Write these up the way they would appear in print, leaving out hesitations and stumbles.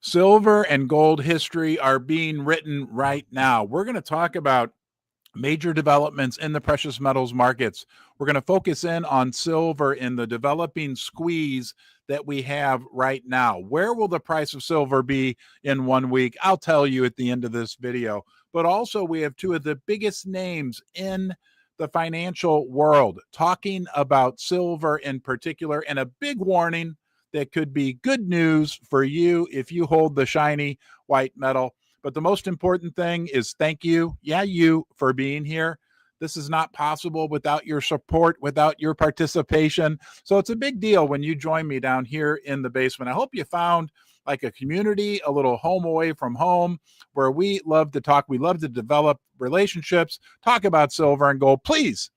Silver and gold history are being written right now. We're going to talk about major developments in the precious metals markets. We're going to focus in on silver in the developing squeeze that we have right now. Where will the price of silver be in 1 week? I'll tell you at the end of this video. But also, we have two of the biggest names in the financial world talking about silver in particular, and a big warning that could be good news for you if you hold the shiny white metal. But the most important thing is thank you, you, for being here. This is not possible without your support, without your participation. So it's a big deal when you join me down here in the basement. I hope you found like a community, a little home away from home, where we love to talk. We love to develop relationships, talk about silver and gold. Please,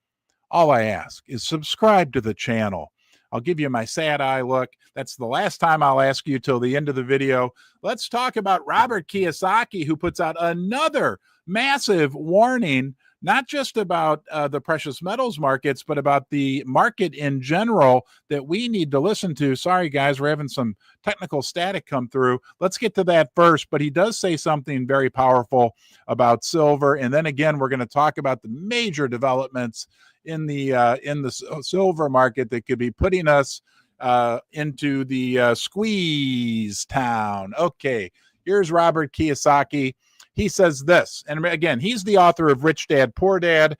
all I ask is subscribe to the channel. I'll give you my sad eye look. That's the last time I'll ask you till the end of the video. Let's talk about Robert Kiyosaki, who puts out another massive warning, not just about the precious metals markets, but about the market in general that we need to listen to. Sorry, guys, we're having some technical static come through. Let's get to that first. But he does say something very powerful about silver. And then again, we're going to talk about the major developments in the silver market that could be putting us into the squeeze town. Okay, here's Robert Kiyosaki. He says this, and again, he's the author of Rich Dad, Poor Dad,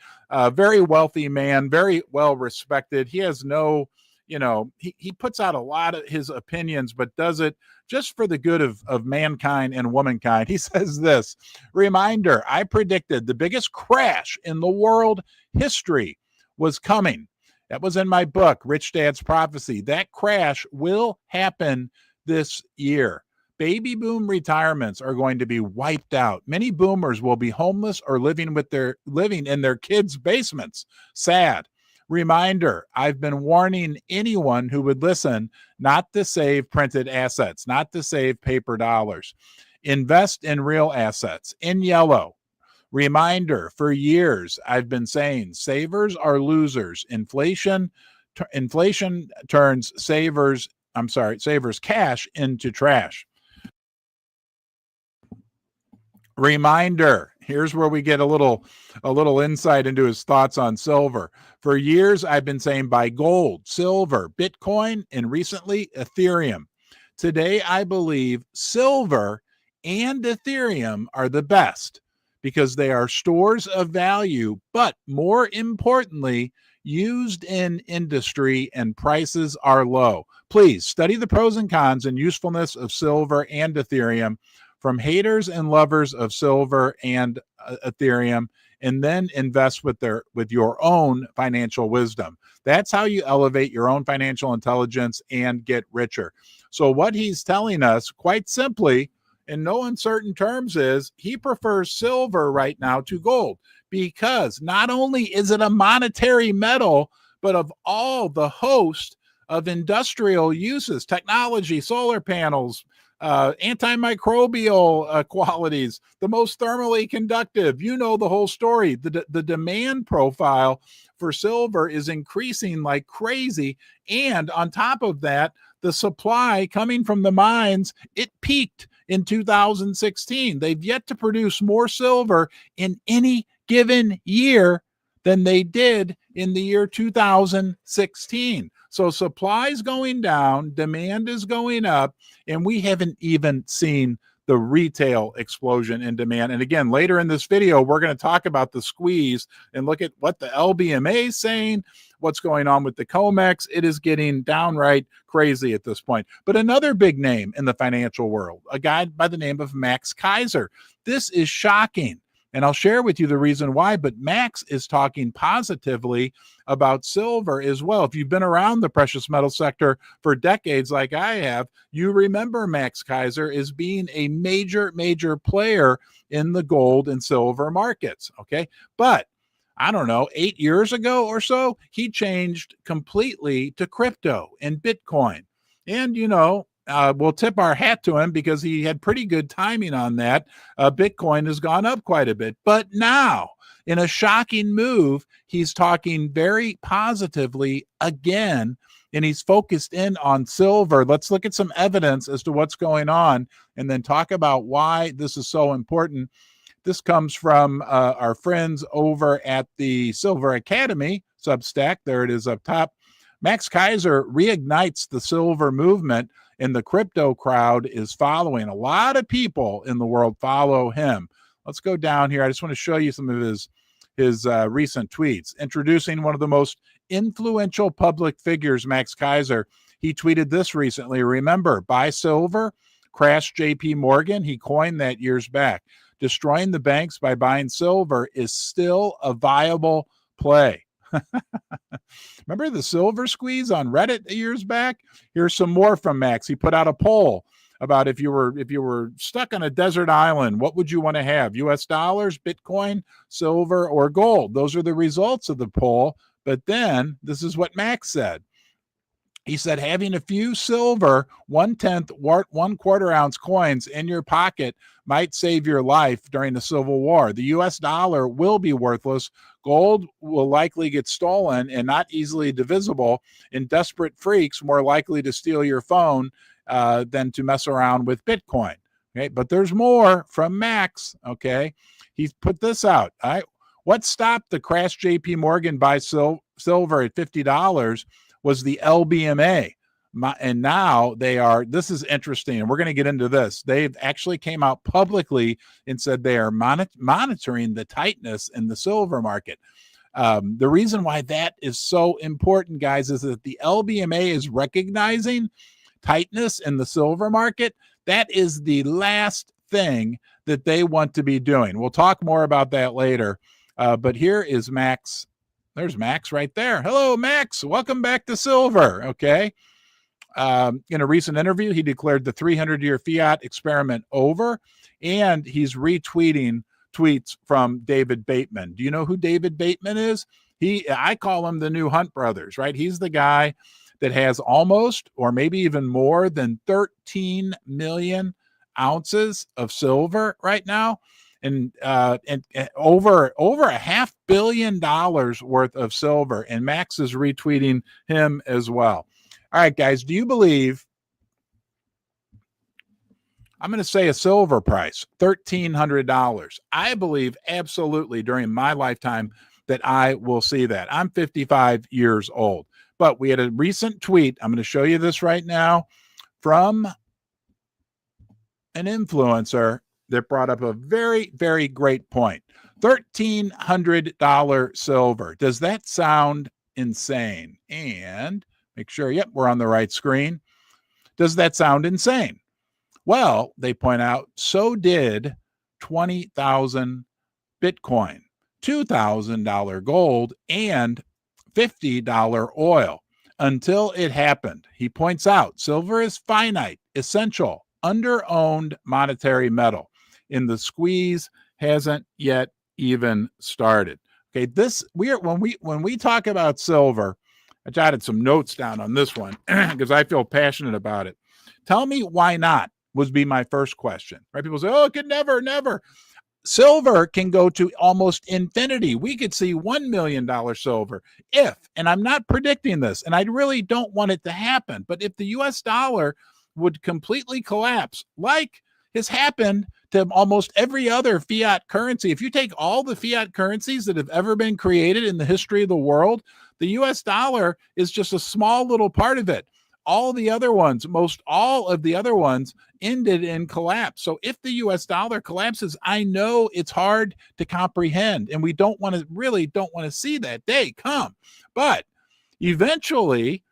very wealthy man, very well respected. He has no, he puts out a lot of his opinions, but does it just for the good of mankind and womankind. He says this, reminder, I predicted the biggest crash in the world history was coming. That was in my book, Rich Dad's Prophecy. That crash will happen this year. Baby boom retirements are going to be wiped out. Many boomers will be homeless or living in their kids' basements. Sad. Reminder, I've been warning anyone who would listen not to save printed assets, not to save paper dollars. Invest in real assets. In yellow. Reminder, for years, I've been saying savers are losers. Inflation turns savers cash into trash. Reminder, here's where we get a little insight into his thoughts on silver. For years, I've been saying buy gold, silver, Bitcoin, and recently Ethereum. Today, I believe silver and Ethereum are the best, because they are stores of value, but more importantly, used in industry and prices are low. Please study the pros and cons and usefulness of silver and Ethereum from haters and lovers of silver and Ethereum, and then invest with your own financial wisdom. That's how you elevate your own financial intelligence and get richer. So what he's telling us, quite simply, in no uncertain terms, is he prefers silver right now to gold, because not only is it a monetary metal, but of all the host of industrial uses, technology, solar panels, antimicrobial qualities, the most thermally conductive, you know the whole story. The demand profile for silver is increasing like crazy. And on top of that, the supply coming from the mines, it peaked in 2016. They've yet to produce more silver in any given year than they did in the year 2016. So supply is going down, demand is going up, and we haven't even seen the retail explosion in demand. And again, later in this video, we're going to talk about the squeeze and look at what the LBMA is saying, what's going on with the COMEX. It is getting downright crazy at this point. But another big name in the financial world, a guy by the name of Max Keiser. This is shocking. And I'll share with you the reason why, but Max is talking positively about silver as well. If you've been around the precious metal sector for decades like I have, you remember Max Keiser as being a major player in the gold and silver markets, okay? But I don't know, 8 years ago or so, he changed completely to crypto and Bitcoin. And, we'll tip our hat to him because he had pretty good timing on that. Bitcoin has gone up quite a bit. But now, in a shocking move, he's talking very positively again and he's focused in on silver. Let's look at some evidence as to what's going on and then talk about why this is so important. This comes from our friends over at the Silver Academy Substack. There it is up top. Max Keiser reignites the silver movement, and the crypto crowd is following. A lot of people in the world follow him. Let's go down here. I just want to show you some of his recent tweets. Introducing one of the most influential public figures, Max Keiser. He tweeted this recently. Remember, buy silver, crash JP Morgan. He coined that years back. Destroying the banks by buying silver is still a viable play. Remember the silver squeeze on Reddit years back? Here's some more from Max. He put out a poll about if you were stuck on a desert island, what would you want to have? US dollars, Bitcoin, silver, or gold? Those are the results of the poll. But then this is what Max said. He said, having a few silver 1/10, 1/4 ounce coins in your pocket might save your life during the Civil War. The US dollar will be worthless. Gold will likely get stolen and not easily divisible, and desperate freaks more likely to steal your phone than to mess around with Bitcoin. Okay, but there's more from Max. Okay, he's put this out. All right, what stopped the crash JP Morgan buy silver at $50 was the LBMA. And now they are, this is interesting, and we're going to get into this. They've actually came out publicly and said they are monitoring the tightness in the silver market. The reason why that is so important, guys, is that the LBMA is recognizing tightness in the silver market. That is the last thing that they want to be doing. We'll talk more about that later. But here is Max. There's Max right there. Hello, Max. Welcome back to silver. Okay. In a recent interview, he declared the 300-year fiat experiment over, and he's retweeting tweets from David Bateman. Do you know who David Bateman is? I call him the new Hunt brothers, right? He's the guy that has almost, or maybe even more than 13 million ounces of silver right now. And over $500 million worth of silver, and Max is retweeting him as well. All right, guys, do you believe, I'm going to say a silver price, $1,300. I believe absolutely during my lifetime that I will see that. I'm 55 years old, but we had a recent tweet. I'm going to show you this right now from an influencer that brought up a very, very great point. $1,300 silver. Does that sound insane? And make sure, yep, we're on the right screen. Does that sound insane? Well, they point out, so did 20,000 Bitcoin, $2,000 gold, and $50 oil until it happened. He points out silver is finite, essential, under-owned monetary metal. And the squeeze hasn't yet even started. Okay, when we talk about silver, I jotted some notes down on this one because I feel passionate about it. Tell me why not would be my first question. Right? People say, "Oh, it could never." Silver can go to almost infinity. We could see $1 million silver if, and I'm not predicting this, and I really don't want it to happen, but if the US dollar would completely collapse, like has happened to almost every other fiat currency. If you take all the fiat currencies that have ever been created in the history of the world, the US dollar is just a small little part of it. All the other ones, most all of the other ones ended in collapse. So if the US dollar collapses, I know it's hard to comprehend, and we don't want to see that day come. But eventually,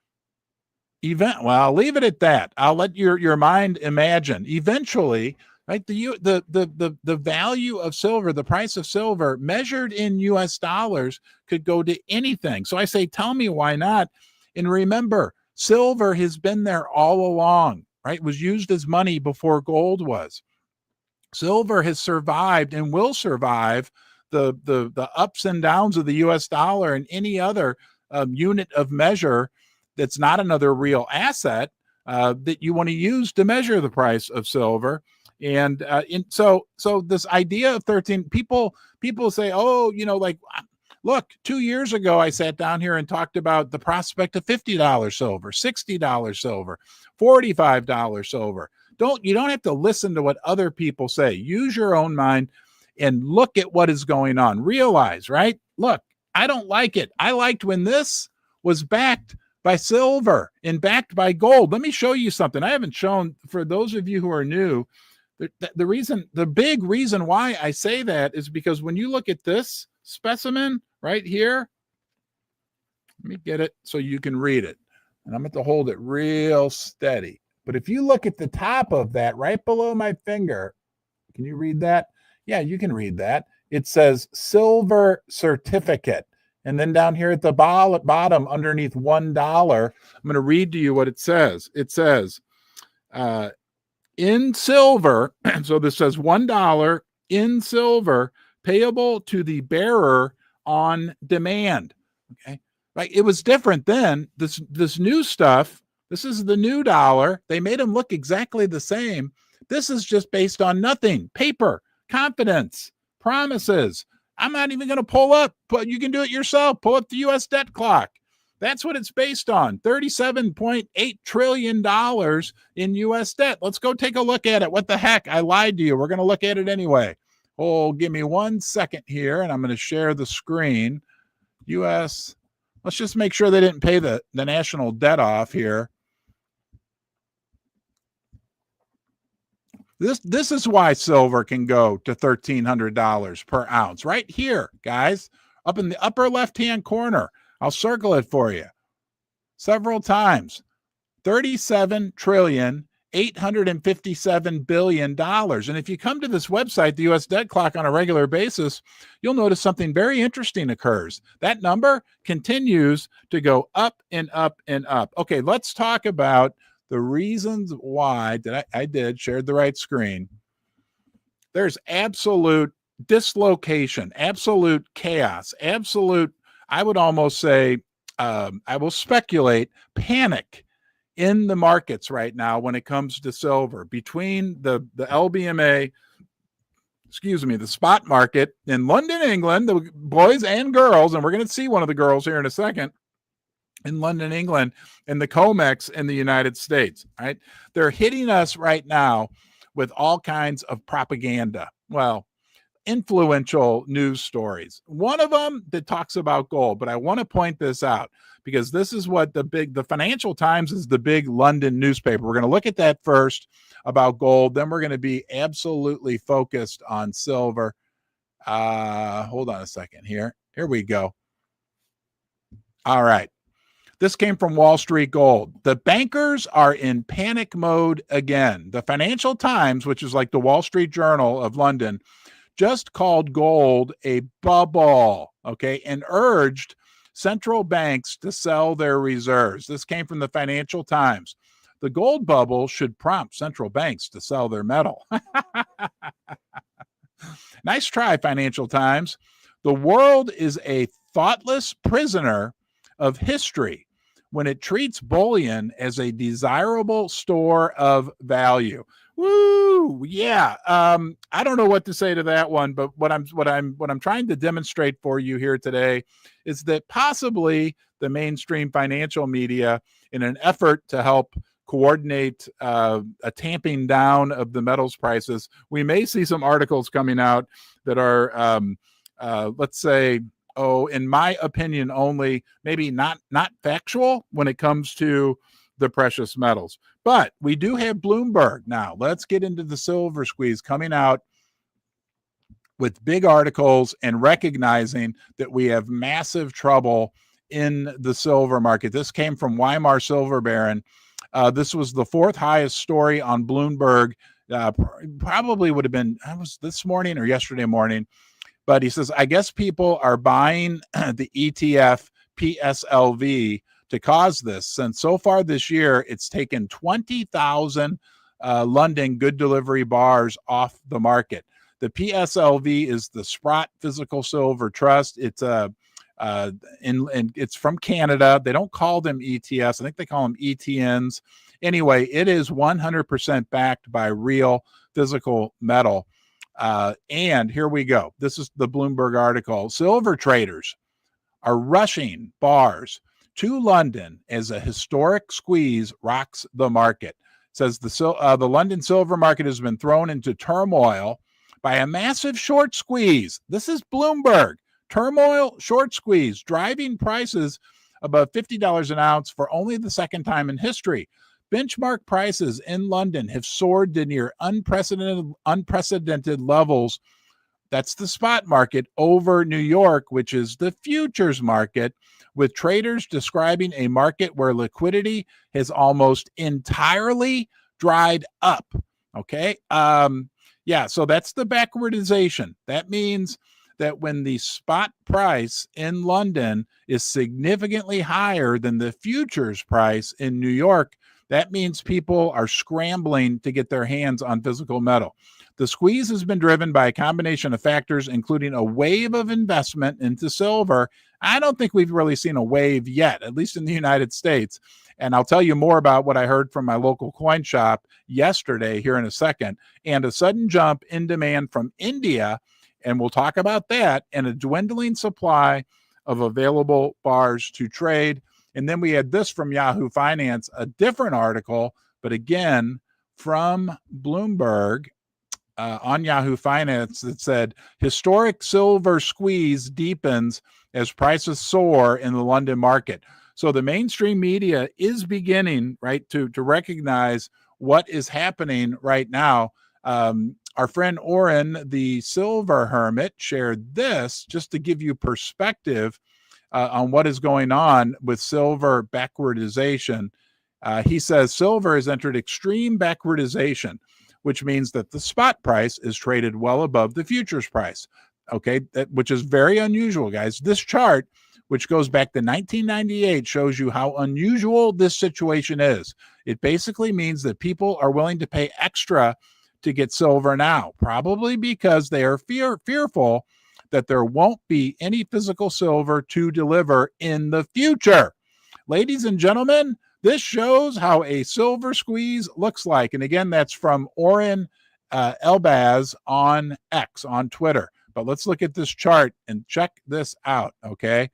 well, I'll leave it at that. I'll let your mind imagine. Eventually, right, the value of silver, the price of silver measured in US dollars could go to anything. So I say, tell me why not? And remember, silver has been there all along, right? It was used as money before gold was. Silver has survived and will survive the ups and downs of the US dollar and any other unit of measure that's not another real asset that you want to use to measure the price of silver. And so this idea of 13, people say, oh, like Look, 2 years ago, I sat down here and talked about the prospect of $50 silver, $60 silver, $45 silver. You don't have to listen to what other people say. Use your own mind and look at what is going on. Realize, right? Look, I don't like it. I liked when this was backed by silver and backed by gold. Let me show you something I haven't shown for those of you who are new. The big reason why I say that is because when you look at this specimen right here, let me get it so you can read it. And I'm going to hold it real steady. But if you look at the top of that right below my finger, can you read that? Yeah, you can read that. It says silver certificate. And then down here at the bottom underneath $1, I'm going to read to you what it says. It says, in silver, so this says $1 in silver, payable to the bearer on demand. Okay, like it was different then. This new stuff, this is the new dollar. They made them look exactly the same. This is just based on nothing. Paper, confidence, promises. I'm not even going to pull up, but you can do it yourself. Pull up the U.S. debt clock. That's what it's based on. $37.8 trillion in U.S. debt. Let's go take a look at it. What the heck? I lied to you. We're going to look at it anyway. Oh, give me 1 second here, and I'm going to share the screen. U.S. Let's just make sure they didn't pay the national debt off here. This is why silver can go to $1,300 per ounce. Right here, guys, up in the upper left-hand corner. I'll circle it for you several times. $37.857 trillion. And if you come to this website, the U.S. debt clock, on a regular basis, you'll notice something very interesting occurs. That number continues to go up and up and up. Okay, let's talk about the reasons why I shared the right screen. There's absolute dislocation, absolute chaos, absolute, I would almost say, I will speculate, panic in the markets right now when it comes to silver between the LBMA, the spot market in London, England, the boys and girls, and we're going to see one of the girls here in a second, in London, England, and the COMEX in the United States, right? They're hitting us right now with all kinds of propaganda. Well, influential news stories. One of them that talks about gold, but I want to point this out because this is what the Financial Times is, the big London newspaper. We're going to look at that first about gold. Then we're going to be absolutely focused on silver. Hold on a second here. Here we go. All right. This came from Wall Street Gold. The bankers are in panic mode again. The Financial Times, which is like the Wall Street Journal of London, just called gold a bubble, okay, and urged central banks to sell their reserves. This came from the Financial Times. The gold bubble should prompt central banks to sell their metal. Nice try, Financial Times. The world is a thoughtless prisoner of history when it treats bullion as a desirable store of value. Woo! Yeah. I don't know what to say to that one, but what I'm trying to demonstrate for you here today is that possibly the mainstream financial media, in an effort to help coordinate a tamping down of the metals prices, we may see some articles coming out that are, let's say, in my opinion, only maybe not factual when it comes to the precious metals. But we do have Bloomberg now. Let's get into the silver squeeze, coming out with big articles and recognizing that we have massive trouble in the silver market. This came from Weimar Silver Baron. This was the fourth highest story on Bloomberg. Probably would have been, this morning or yesterday morning. But he says, I guess people are buying the ETF PSLV to cause this. Since so far this year, it's taken 20,000 London good delivery bars off the market. The PSLV is the Sprott Physical Silver Trust. It's it's from Canada. They don't call them ETFs. I think they call them ETNs. Anyway, it is 100% backed by real physical metal. And here we go. This is the Bloomberg article. Silver traders are rushing bars to London as a historic squeeze rocks the market. It says the London silver market has been thrown into turmoil by a massive short squeeze. This is Bloomberg. Turmoil, short squeeze, driving prices above $50 an ounce for only the second time in history. Benchmark prices in London have soared to near unprecedented levels. That's the spot market over New York, which is the futures market, with traders describing a market where liquidity has almost entirely dried up. Okay. Yeah. So that's the backwardization. That means that when the spot price in London is significantly higher than the futures price in New York, that means people are scrambling to get their hands on physical metal. The squeeze has been driven by a combination of factors, including a wave of investment into silver. I don't think we've really seen a wave yet, at least in the United States. And I'll tell you more about what I heard from my local coin shop yesterday here in a second, and a sudden jump in demand from India. And we'll talk about that, and a dwindling supply of available bars to trade. And then we had this from Yahoo Finance, a different article, but again, from Bloomberg on Yahoo Finance that said, historic silver squeeze deepens as prices soar in the London market. So the mainstream media is beginning, right, to recognize what is happening right now. Our friend Oren, the silver hermit, shared this just to give you perspective on what is going on with silver backwardization. He says silver has entered extreme backwardization, which means that the spot price is traded well above the futures price. Okay, which is very unusual, guys. This chart, which goes back to 1998, shows you how unusual this situation is. It basically means that people are willing to pay extra to get silver now, probably because they are fearful that there won't be any physical silver to deliver in the future. Ladies and gentlemen, this shows how a silver squeeze looks like. And again, that's from Oren Elbaz on X, on Twitter. But let's look at this chart and check this out, okay?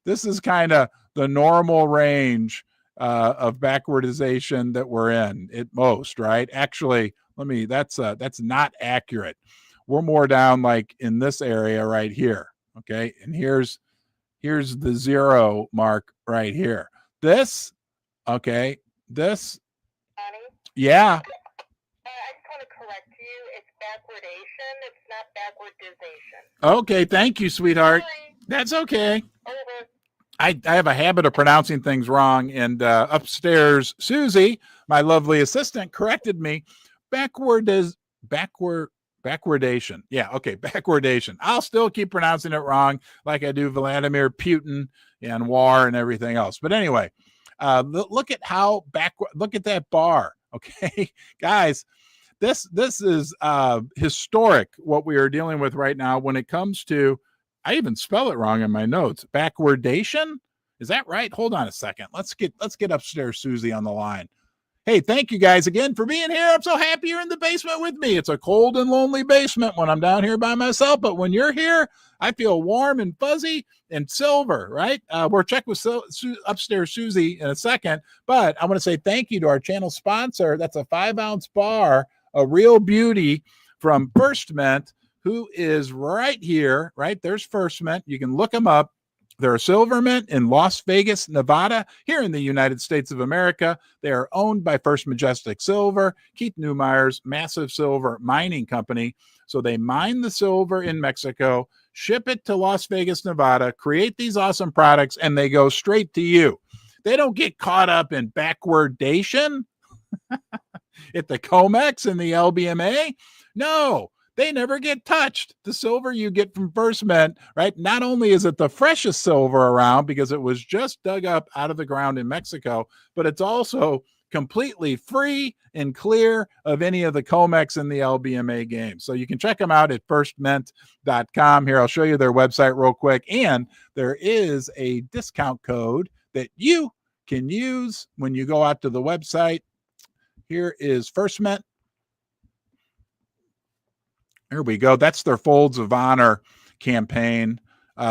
This is kind of the normal range of backwardization that we're in at most, right? Actually, that's not accurate. We're more down like in this area right here, okay? And here's the zero mark right here. This, okay, this, yeah. I just want to correct you. It's backwardation. It's not backwardization. Okay, thank you, sweetheart. Sorry. That's okay. Over. I have a habit of pronouncing things wrong, and upstairs, Susie, my lovely assistant, corrected me. Backwardation. Yeah, okay, backwardation. I'll still keep pronouncing it wrong, like I do Vladimir Putin and war and everything else. But anyway, look at how look at that bar. Okay, guys, this is historic what we are dealing with right now when it comes to. I even spell it wrong in my notes. Backwardation? Is that right? Hold on a second. Let's get upstairs Susie on the line. Hey, thank you guys again for being here. I'm so happy you're in the basement with me. It's a cold and lonely basement when I'm down here by myself, but when you're here, I feel warm and fuzzy and silver, right? We'll check with upstairs Susie in a second, but I want to say thank you to our channel sponsor. That's a 5-ounce bar, a real beauty from First Mint, who is right here, right? There's First Mint. You can look them up. They're a silver mint in Las Vegas, Nevada, here in the United States of America. They are owned by First Majestic Silver, Keith Neumeyer's massive silver mining company. So they mine the silver in Mexico, ship it to Las Vegas, Nevada, create these awesome products, and they go straight to you. They don't get caught up in backwardation at the COMEX and the LBMA. No. They never get touched. The silver you get from First Mint, right? Not only is it the freshest silver around because it was just dug up out of the ground in Mexico, but it's also completely free and clear of any of the COMEX and the LBMA games. So you can check them out at firstmint.com. Here, I'll show you their website real quick. And there is a discount code that you can use when you go out to the website. Here is First Mint. Here we go. That's their Folds of Honor campaign.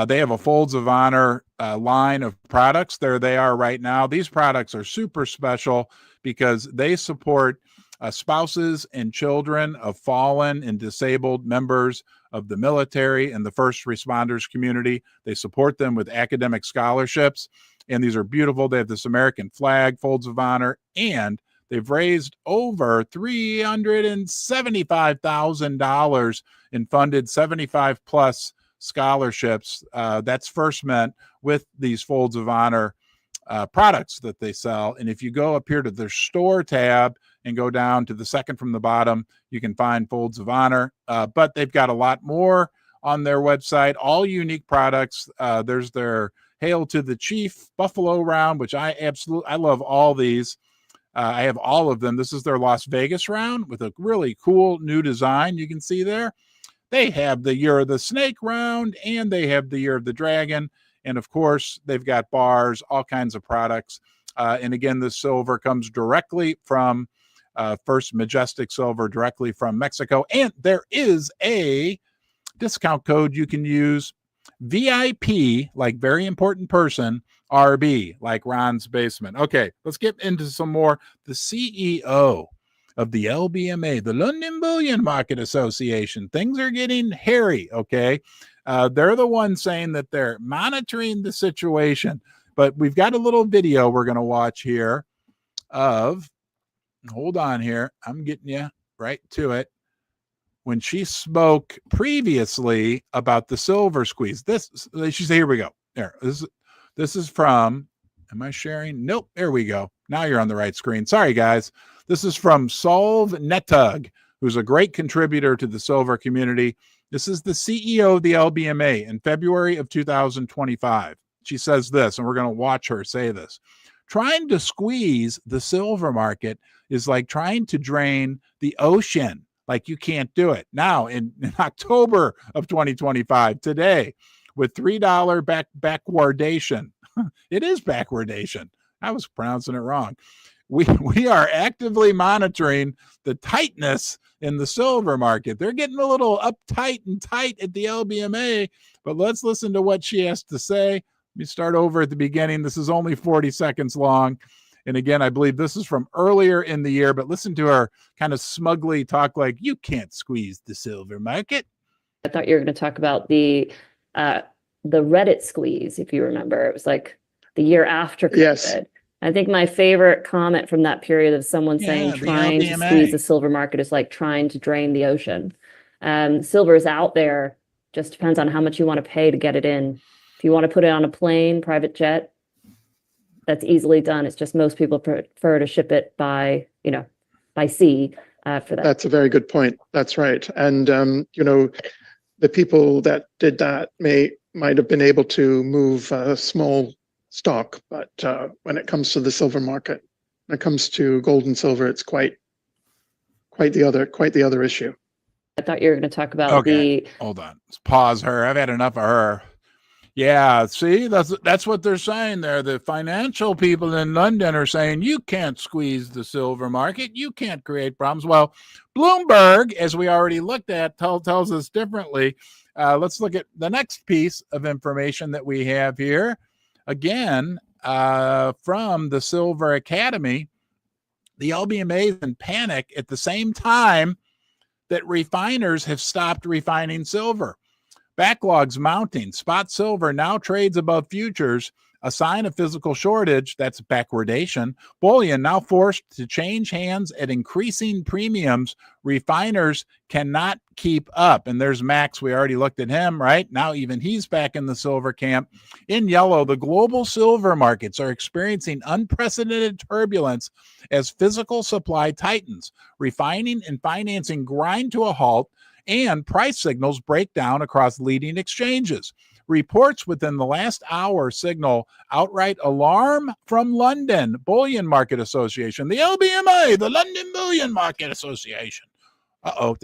They have a Folds of Honor line of products. There they are right now. These products are super special because they support spouses and children of fallen and disabled members of the military and the first responders community. They support them with academic scholarships, and these are beautiful. They have this American flag, Folds of Honor, and they've raised over $375,000 and funded 75 plus scholarships. That's first meant with these Folds of Honor products that they sell. And if you go up here to their store tab and go down to the second from the bottom, you can find Folds of Honor. But they've got a lot more on their website, all unique products. There's their Hail to the Chief Buffalo round, which I love all these. I have all of them. This is their Las Vegas round with a really cool new design. You can see there. They have the Year of the Snake round, and they have the Year of the Dragon. And of course, they've got bars, all kinds of products. And again, the silver comes directly from First Majestic Silver, directly from Mexico. And there is a discount code you can use, VIP, like very important person, RB, like Ron's Basement. Okay, let's get into some more. The CEO of the LBMA, the London Bullion Market Association. Things are getting hairy, okay? They're the ones saying that they're monitoring the situation, but we've got a little video we're going to watch here of, hold on here, I'm getting you right to it, when she spoke previously about the silver squeeze. She said, here we go. There, this is from, am I sharing? Nope, there we go. Now you're on the right screen. Sorry, guys. This is from Solve Netug, who's a great contributor to the silver community. This is the CEO of the LBMA in February of 2025. She says this, and we're going to watch her say this. Trying to squeeze the silver market is like trying to drain the ocean. Like you can't do it. Now, in October of 2025, today, with $3 backwardation, it is backwardation. I was pronouncing it wrong. We are actively monitoring the tightness in the silver market. They're getting a little uptight and tight at the LBMA, but let's listen to what she has to say. Let me start over at the beginning. This is only 40 seconds long. And again, I believe this is from earlier in the year, but listen to her kind of smugly talk like, you can't squeeze the silver market. I thought you were going to talk about the Reddit squeeze, if you remember. It was like the year after COVID. Yes. I think my favorite comment from that period of someone saying trying to squeeze the silver market is like trying to drain the ocean. Silver is out there, just depends on how much you want to pay to get it in. If you want to put it on a plane, private jet, that's easily done. It's just most people prefer to ship it by sea for that. That's a very good point. That's right. And, the people that did that might have been able to move a small stock, but when it comes to the silver market, when it comes to gold and silver, it's quite the other issue. I thought you were going to talk about Hold on. Let's pause her. I've had enough of her. Yeah, see, that's what they're saying there. The financial people in London are saying you can't squeeze the silver market. You can't create problems. Well, Bloomberg, as we already looked at, tells us differently. Let's look at the next piece of information that we have here. Again, from the Silver Academy, the LBMA is in panic at the same time that refiners have stopped refining silver. Backlogs mounting. Spot silver now trades above futures, a sign of physical shortage. That's backwardation. Bullion now forced to change hands at increasing premiums. Refiners cannot keep up. And there's Max. We already looked at him, right? Now even he's back in the silver camp. In yellow, the global silver markets are experiencing unprecedented turbulence as physical supply tightens. Refining and financing grind to a halt, and price signals break down across leading exchanges. Reports within the last hour signal outright alarm from London Bullion Market Association, the LBMA, the London Bullion Market Association. You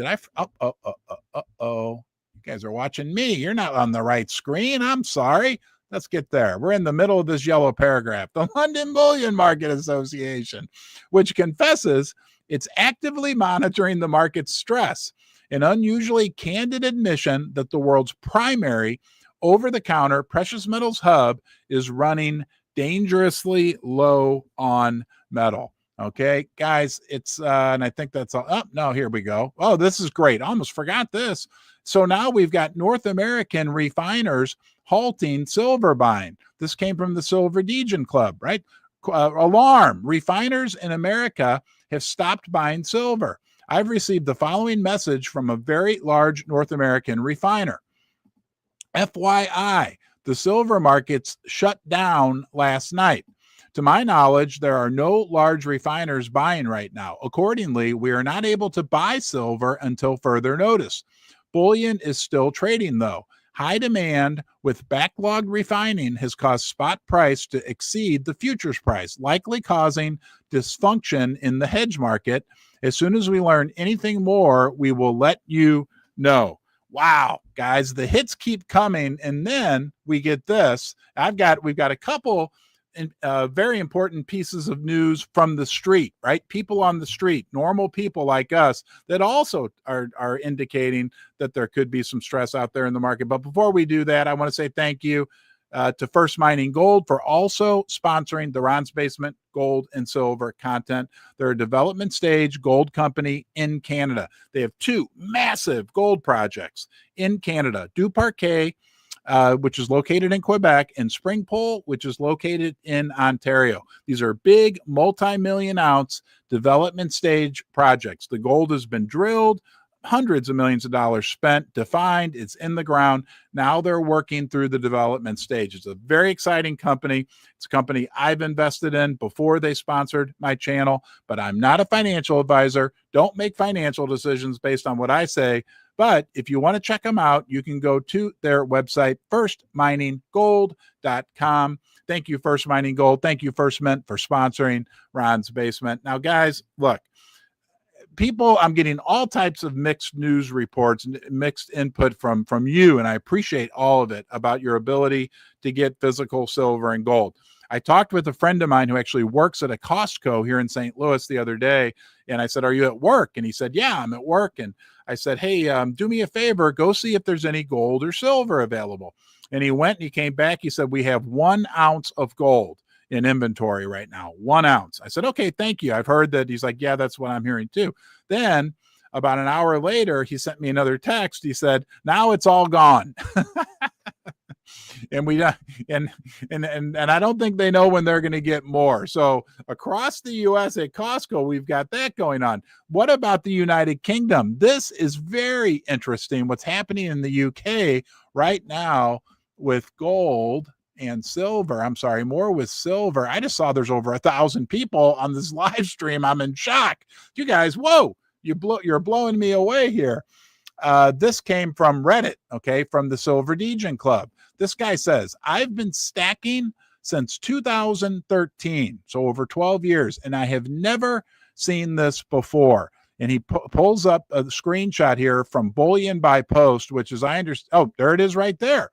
guys are watching me. You're not on the right screen. I'm sorry. Let's get there. We're in the middle of this yellow paragraph. The London Bullion Market Association, which confesses it's actively monitoring the market's stress, an unusually candid admission that the world's primary over-the-counter Precious Metals Hub is running dangerously low on metal. Okay, guys, it's and I think that's all. Oh, no, here we go. Oh, this is great. Almost forgot this. So now we've got North American refiners halting silver buying. This came from the Silver Degen Club, right? Alarm. Refiners in America have stopped buying silver. I've received the following message from a very large North American refiner. FYI, the silver markets shut down last night. To my knowledge, there are no large refiners buying right now. Accordingly, we are not able to buy silver until further notice. Bullion is still trading, though. High demand with backlogged refining has caused spot price to exceed the futures price, likely causing dysfunction in the hedge market. As soon as we learn anything more, we will let you know. Wow, guys, the hits keep coming, and then we get this. We've got a couple very important pieces of news from the street, right? People on the street, normal people like us, that also are indicating that there could be some stress out there in the market. But before we do that, I want to say thank you to First Mining Gold for also sponsoring the Ron's Basement gold and silver content. They're a development stage gold company in Canada. They have two massive gold projects in Canada, Du Parquet, which is located in Quebec, and Springpole, which is located in Ontario. These are big multi-million ounce development stage projects. The gold has been drilled, hundreds of millions of dollars spent, defined, it's in the ground. Now they're working through the development stage. It's a very exciting company. It's a company I've invested in before they sponsored my channel, but I'm not a financial advisor. Don't make financial decisions based on what I say. But if you want to check them out, you can go to their website, firstmininggold.com. Thank you, First Mining Gold. Thank you, First Mint, for sponsoring Ron's Basement. Now, guys, look, I'm getting all types of mixed news reports, mixed input from you, and I appreciate all of it about your ability to get physical silver and gold. I talked with a friend of mine who actually works at a Costco here in St. Louis the other day, and I said, "Are you at work?" And he said, "Yeah, I'm at work." And I said, "Hey, do me a favor, go see if there's any gold or silver available." And he went and he came back. He said, "We have 1 ounce of gold in inventory right now, 1 ounce." I said, "Okay, thank you. I've heard that." He's like, "Yeah, that's what I'm hearing too." Then about an hour later, he sent me another text. He said, "Now it's all gone." And I don't think they know when they're going to get more. So across the U.S. at Costco, we've got that going on. What about the United Kingdom? This is very interesting. What's happening in the UK right now with gold and silver. I'm sorry, more with silver. I just saw there's over 1,000 people on this live stream. I'm in shock. You guys, whoa, you're blowing me away here. This came from Reddit, okay, from the Silver Degen Club. This guy says, "I've been stacking since 2013, so over 12 years, and I have never seen this before." And he pulls up a screenshot here from Bullion by Post, which is, I understand, oh, there it is right there.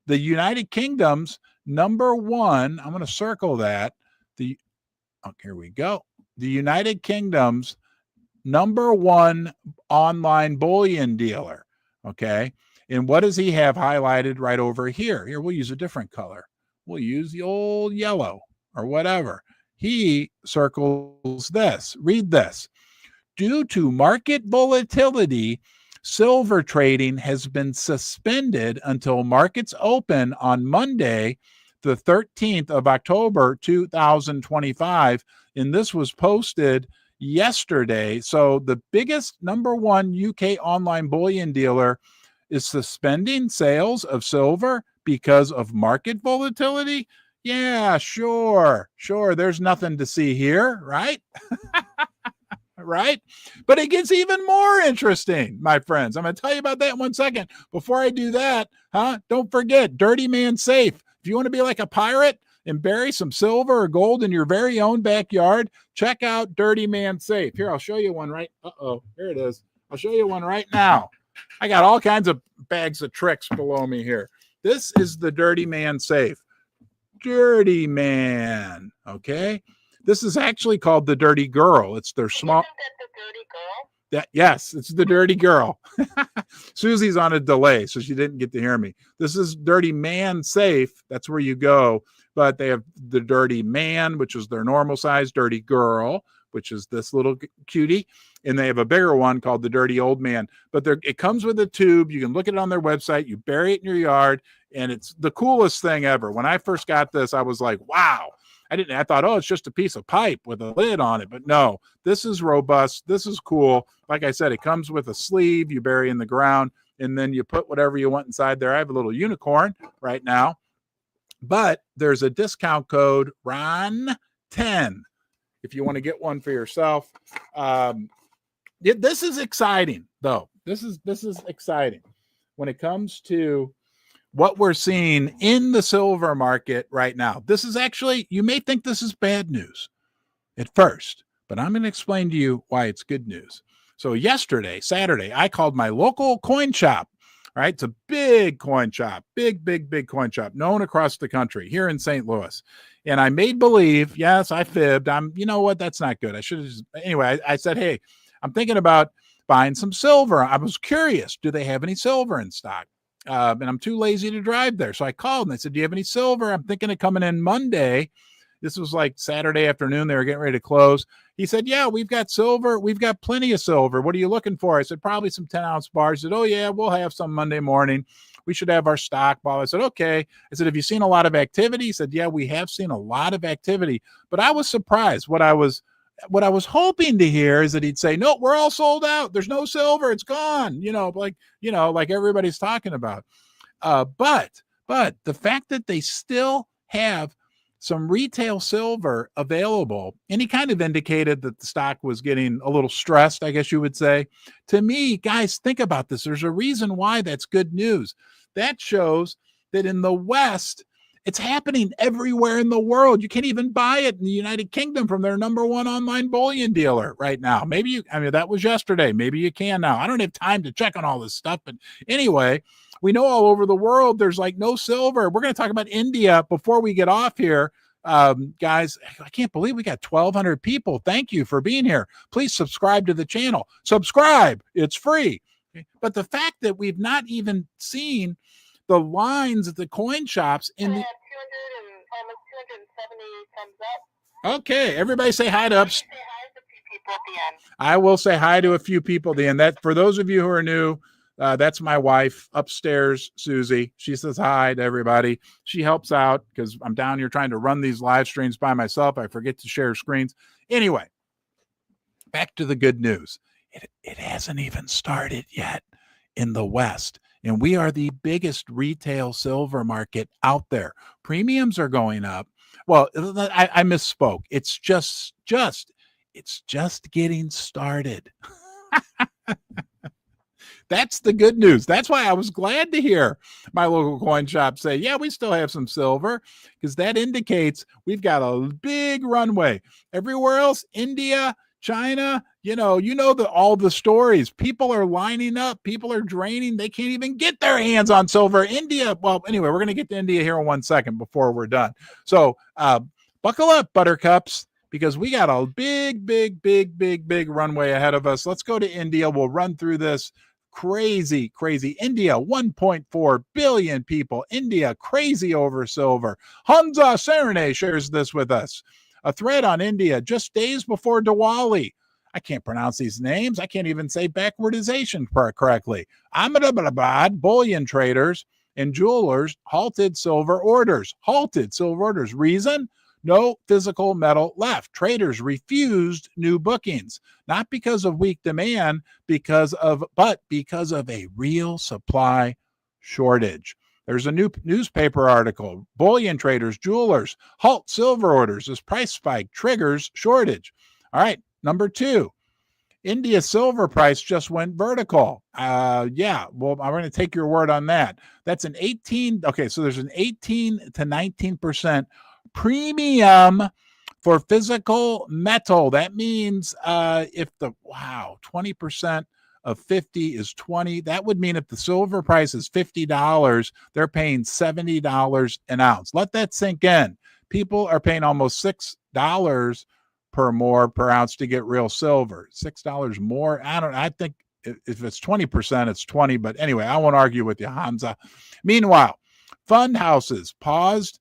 The United Kingdom's number one, I'm going to circle that. Here we go. The United Kingdom's number one online bullion dealer, okay? And what does he have highlighted right over here? Here, we'll use a different color. We'll use the old yellow or whatever. He circles this. Read this. "Due to market volatility, silver trading has been suspended until markets open on Monday, the 13th of October, 2025. And this was posted yesterday. So the biggest number one UK online bullion dealer is suspending sales of silver because of market volatility. Yeah, sure. There's nothing to see here, right? Right? But it gets even more interesting, my friends. I'm going to tell you about that in 1 second. Before I do that, don't forget, Dirty Man Safe. If you want to be like a pirate and bury some silver or gold in your very own backyard, check out Dirty Man Safe. Here, I'll show you one right. Here it is. I'll show you one right now. I got all kinds of bags of tricks below me here. This is the Dirty Man Safe. Dirty Man. Okay. This is actually called the Dirty Girl. It's their small. Isn't that the Dirty Girl? Yes, it's the Dirty Girl. Susie's on a delay, so she didn't get to hear me. This is Dirty Man Safe. That's where you go. But they have the Dirty Man, which is their normal size, Dirty Girl, which is this little cutie, and they have a bigger one called the Dirty Old Man. But it comes with a tube. You can look at it on their website. You bury it in your yard, and it's the coolest thing ever. When I first got this, I was like, wow. I thought, oh, it's just a piece of pipe with a lid on it. But no, this is robust. This is cool. Like I said, it comes with a sleeve you bury in the ground, and then you put whatever you want inside there. I have a little unicorn right now, but there's a discount code, RON10, if you want to get one for yourself. This is exciting, though. This is exciting when it comes to what we're seeing in the silver market right now. This is actually, you may think this is bad news at first, but I'm going to explain to you why it's good news. So yesterday, Saturday, I called my local coin shop, right? It's a big coin shop, big coin shop, known across the country here in St. Louis. And I made believe, yes, I fibbed. You know what? That's not good. I should have anyway, I said, hey, I'm thinking about buying some silver. I was curious. Do they have any silver in stock? And I'm too lazy to drive there. So I called and they said, do you have any silver? I'm thinking of coming in Monday. This was like Saturday afternoon. They were getting ready to close. He said, yeah, we've got silver. We've got plenty of silver. What are you looking for? I said, probably some 10-ounce bars. He said, oh, yeah, we'll have some Monday morning. We should have our stock ball. I said, okay. I said, have you seen a lot of activity? He said, yeah, we have seen a lot of activity. But I was surprised. What I was hoping to hear is that he'd say, no, we're all sold out. There's no silver. It's gone. Like everybody's talking about. But the fact that they still have some retail silver available, and he kind of indicated that the stock was getting a little stressed, I guess you would say. To me, guys, think about this. There's a reason why that's good news. That shows that in the West, it's happening everywhere in the world. You can't even buy it in the United Kingdom from their number one online bullion dealer right now. That was yesterday. Maybe you can now. I don't have time to check on all this stuff. But anyway, we know all over the world, there's like no silver. We're going to talk about India before we get off here. Guys, I can't believe we got 1,200 people. Thank you for being here. Please subscribe to the channel. Subscribe. It's free. But the fact that we've not even seen the lines at the coin shops in the 200 and almost 270 thumbs up. Okay, everybody say hi to Say hi to a few people at the end. I will say hi to a few people at the end. That for those of you who are new, that's my wife upstairs, Susie. She says hi to everybody. She helps out because I'm down here trying to run these live streams by myself. I forget to share screens. Anyway, back to the good news. It hasn't even started yet in the West. And we are the biggest retail silver market out there. Premiums are going up. Well, I misspoke. It's just getting started. That's the good news. That's why I was glad to hear my local coin shop say, yeah, we still have some silver, because that indicates we've got a big runway. Everywhere else, India, China, all the stories. People are lining up. People are draining. They can't even get their hands on silver. India. Well, anyway, we're going to get to India here in 1 second before we're done. So buckle up, buttercups, because we got a big runway ahead of us. Let's go to India. We'll run through this. Crazy. India, 1.4 billion people. India, crazy over silver. Hamza Serene shares this with us. A thread on India just days before Diwali. I can't pronounce these names. I can't even say backwardization correctly. Ahmedabad bullion traders and jewelers halted silver orders. Reason? No physical metal left. Traders refused new bookings, not because of weak demand, but because of a real supply shortage. There's a new newspaper article. Bullion traders, jewelers halt silver orders as price spike triggers shortage. All right, number 2. India's silver price just went vertical. Yeah, well, I'm going to take your word on that. That's an 18. Okay, so there's an 18 to 19% premium for physical metal. That means if 20% of 50 is 20, that would mean if the silver price is $50, they're paying $70 an ounce. Let that sink in. People are paying almost $6 more per ounce to get real silver. $6 more. I think if it's 20%, it's 20. But anyway, I won't argue with you, Hamza. Meanwhile, fund houses paused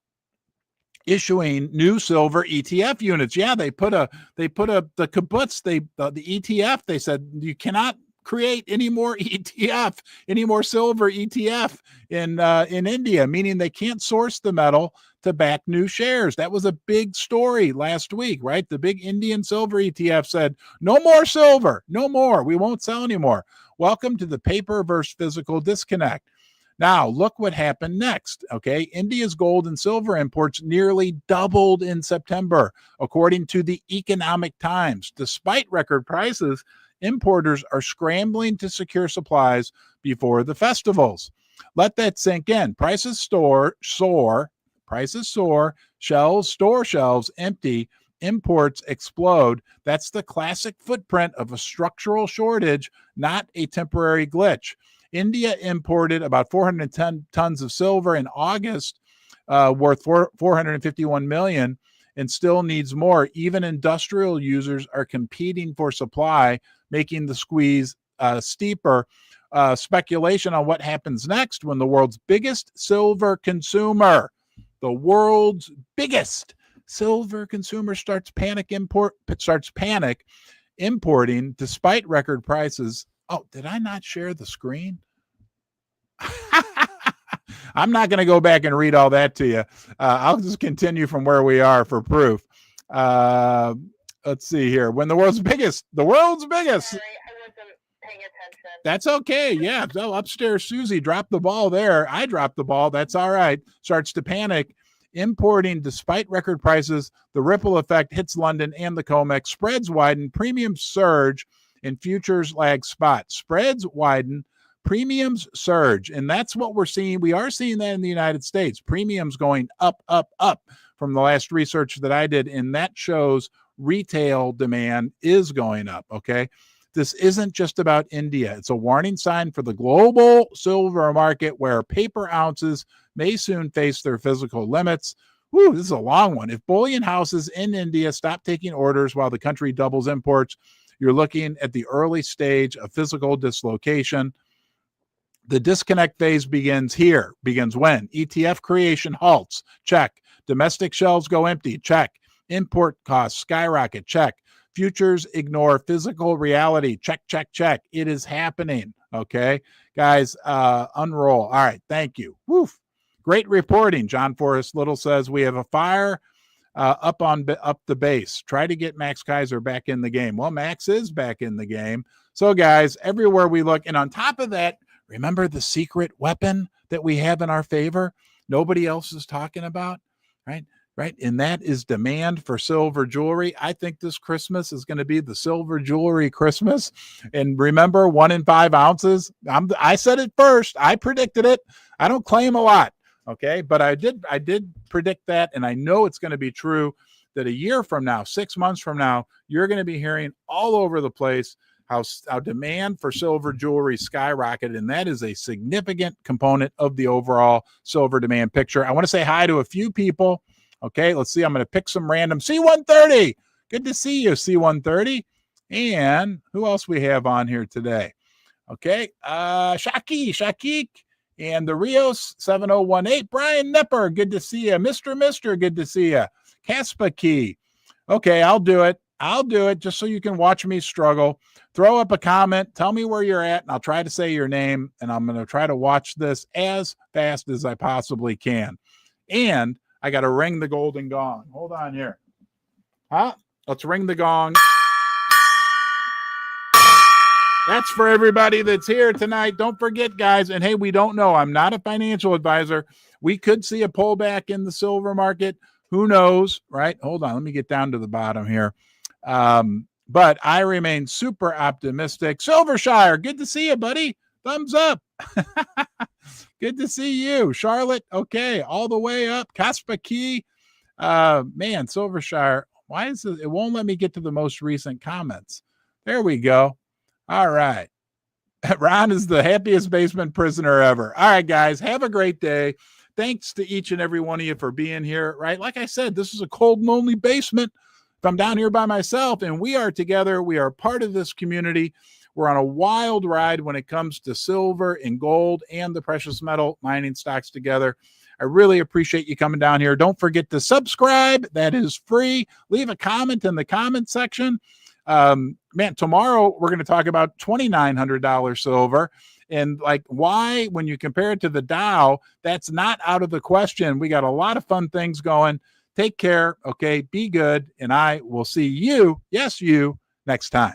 issuing new silver ETF units. Yeah, they put the kibbutz, the ETF. They said you cannot create any more ETF, any more silver ETF in India, meaning they can't source the metal to back new shares. That was a big story last week, right? The big Indian silver ETF said, no more silver, no more. We won't sell anymore. Welcome to the paper versus physical disconnect. Now, look what happened next, okay? India's gold and silver imports nearly doubled in September, according to the Economic Times. Despite record prices, importers are scrambling to secure supplies before the festivals. Let that sink in. Prices soar, store shelves empty, imports explode. That's the classic footprint of a structural shortage, not a temporary glitch. India imported about 410 tons of silver in August, worth 451 million, and still needs more. Even industrial users are competing for supply, making the squeeze steeper. Speculation on what happens next when the world's biggest silver consumer, starts panic importing despite record prices. Oh, did I not share the screen? I'm not going to go back and read all that to you. I'll just continue from where we are for proof. Let's see here. When the world's biggest. Sorry, I wasn't paying attention. That's okay. Yeah. So upstairs, Susie dropped the ball there. I dropped the ball. That's all right. Starts to panic. Importing despite record prices. The ripple effect hits London and the COMEX. Spreads widen. Premiums surge. And futures lag spot. Spreads widen, premiums surge. And that's what we're seeing. We are seeing that in the United States. Premiums going up, up, up from the last research that I did. And that shows retail demand is going up. Okay. This isn't just about India. It's a warning sign for the global silver market where paper ounces may soon face their physical limits. Woo, this is a long one. If bullion houses in India stop taking orders while the country doubles imports, you're looking at the early stage of physical dislocation. The disconnect phase begins here. Begins when? ETF creation halts. Check. Domestic shelves go empty. Check. Import costs skyrocket. Check. Futures ignore physical reality. Check, check, check. It is happening. Okay, guys, unroll. All right, thank you. Woof. Great reporting. John Forrest Little says we have a fire up the base. Try to get Max Kaiser back in the game. Well, Max is back in the game. So, guys, everywhere we look, and on top of that, remember the secret weapon that we have in our favor? Nobody else is talking about, right? Right. And that is demand for silver jewelry. I think this Christmas is going to be the silver jewelry Christmas. And remember, 1 in 5 ounces. I said it first. I predicted it. I don't claim a lot. Okay. But I did predict that. And I know it's going to be true that a year from now, 6 months from now, you're going to be hearing all over the place how demand for silver jewelry skyrocketed. And that is a significant component of the overall silver demand picture. I want to say hi to a few people. Okay, let's see. I'm going to pick some random. C130. Good to see you, C130. And who else we have on here today? Okay, Shakik. And the Rios 7018. Brian Nepper. Good to see you. Mr. Good to see you. Caspa Key. Okay, I'll do it just so you can watch me struggle. Throw up a comment. Tell me where you're at, and I'll try to say your name. And I'm going to try to watch this as fast as I possibly can. And I got to ring the golden gong. Hold on here. Let's ring the gong. That's for everybody that's here tonight. Don't forget, guys. And hey, we don't know. I'm not a financial advisor. We could see a pullback in the silver market. Who knows, right? Hold on. Let me get down to the bottom here. But I remain super optimistic. Silvershire, good to see you, buddy. Thumbs up. Good to see you. Charlotte, okay, all the way up. Caspa Key. Man, Silvershire, why is it won't let me get to the most recent comments? There we go. All right. Ron is the happiest basement prisoner ever. All right, guys, have a great day. Thanks to each and every one of you for being here, right? Like I said, this is a cold and lonely basement. if I'm down here by myself, and we are together, we are part of this community. We're on a wild ride when it comes to silver and gold and the precious metal mining stocks together. I really appreciate you coming down here. Don't forget to subscribe. That is free. Leave a comment in the comment section. Man, tomorrow we're going to talk about $2,900 silver, and like why, when you compare it to the Dow, that's not out of the question. We got a lot of fun things going. Take care. Okay. Be good. And I will see you, yes, you, next time.